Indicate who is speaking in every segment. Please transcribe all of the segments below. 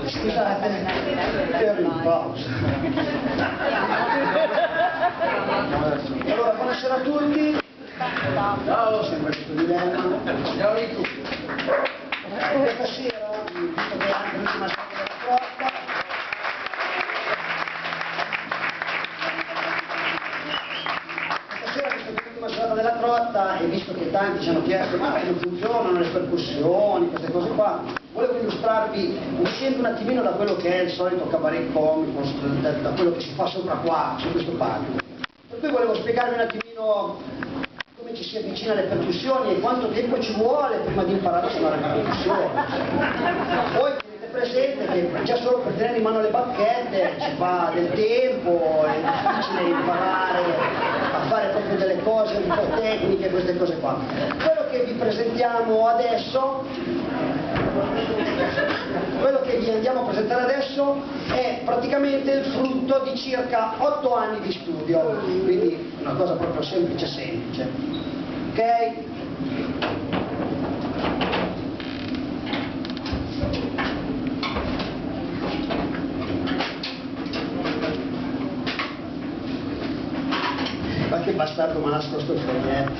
Speaker 1: Scusate, ero in pausa. Allora, buonasera a tutti. Ciao, sempre questo dilemma. Ciao Rico. Questa sera, visto che è anche l'ultima serata della Trotta, della Trotta, e visto che tanti ci hanno chiesto ma come funzionano le percussioni, queste cose qua, volevo illustrarvi, uscendo un attimino da quello che è il solito cabaret comico, da quello che si fa sopra qua, su questo palco. Per cui volevo spiegarvi un attimino come ci si avvicina alle percussioni e quanto tempo ci vuole prima di imparare a suonare le percussioni. Poi tenete presente che già solo per tenere in mano le bacchette ci fa del tempo, è difficile imparare a fare proprio delle cose un po' tecniche, queste cose qua. Quello che vi presentiamo adesso, quello che vi andiamo a presentare adesso è praticamente il frutto di circa 8 anni di studio, quindi una cosa proprio semplice semplice. Ok? Qualche bastardo mi ha nascosto il foglietto.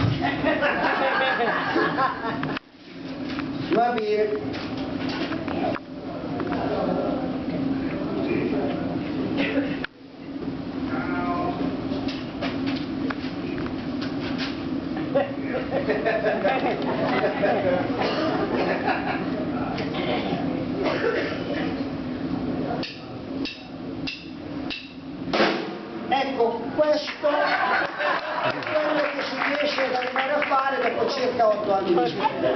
Speaker 1: Va bene. Ecco, questo è quello che si riesce ad arrivare a fare dopo circa 8 anni di studio.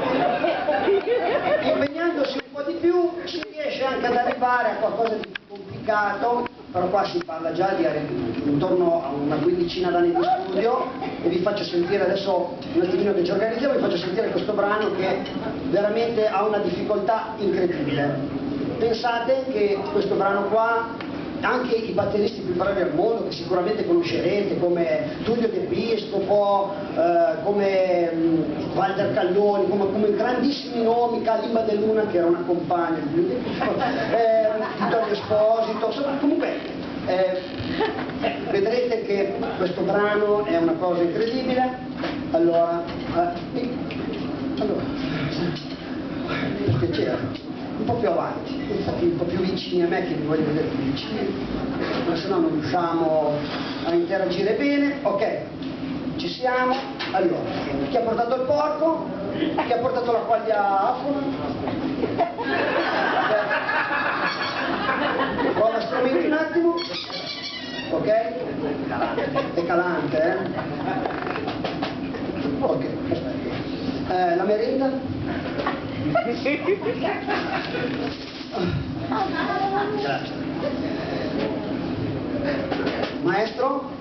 Speaker 1: Impegnandosi un po' di più si riesce anche ad arrivare a qualcosa di più complicato, però qua si parla già di intorno a una quindicina d'anni di studio, e vi faccio sentire adesso un attimino che ci organizziamo, vi faccio sentire questo brano che veramente ha una difficoltà incredibile. Pensate che questo brano qua, anche i batteristi più bravi al mondo, che sicuramente conoscerete, come Tullio De Piscopo, come Walter Calloni, come grandissimi nomi, Kalimba De Luna, che era una compagna di Tullio De Piscopo, Vittorio Esposito, insomma, comunque vedrete che questo brano è una cosa incredibile. Allora, per piacere, un po' più avanti, un po' più vicini a me, che vi voglio vedere più vicini, ma se no non riusciamo a interagire bene. Ok, ci siamo. Allora, chi ha portato il porco? Chi ha portato la quaglia afro? Prova strumenti un attimo. Ok? È calante, eh? Ok, aspetta. La merenda? Grazie. Maestro?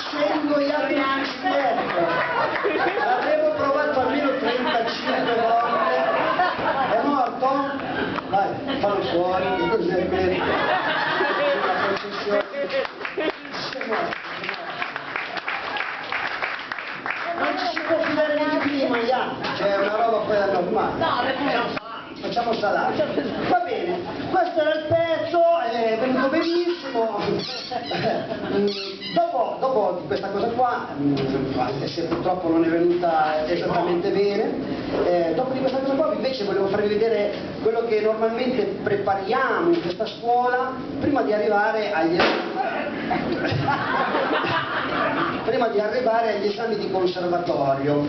Speaker 1: Sento gli altri esperti, l'avevo provato almeno 35 volte, è morto? Vai, fallo fuori, così è bene. Non ci si può fidare neanche più di Miami, c'è una roba quella normale. Facciamo salare. Va bene, questo era il pezzo, è venuto benissimo. Dopo di questa cosa qua, anche se purtroppo non è venuta esattamente bene, dopo di questa cosa qua invece volevo farvi vedere quello che normalmente prepariamo in questa scuola prima di arrivare agli esami di conservatorio.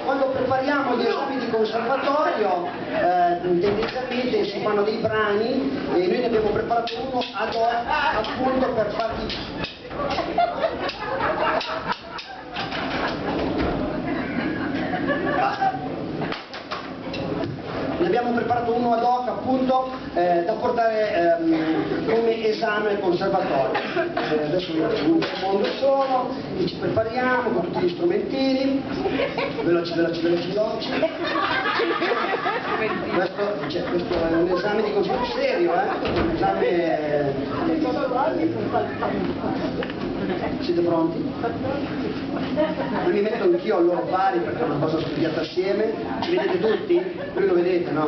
Speaker 1: quando prepariamo gli esami di conservatorio tendenzialmente si fanno dei brani e noi ne abbiamo preparato uno ad hoc appunto per farvi... Ne abbiamo preparato uno ad hoc appunto da portare come esame al conservatorio. Adesso vi faccio un secondo solo, e ci prepariamo con tutti gli strumentini, veloci. Questo è un esame di conservatorio serio, un esame... Siete pronti? Non mi metto anch'io a loro pari perché è una cosa studiata assieme. Ci vedete tutti? Voi lo vedete, no?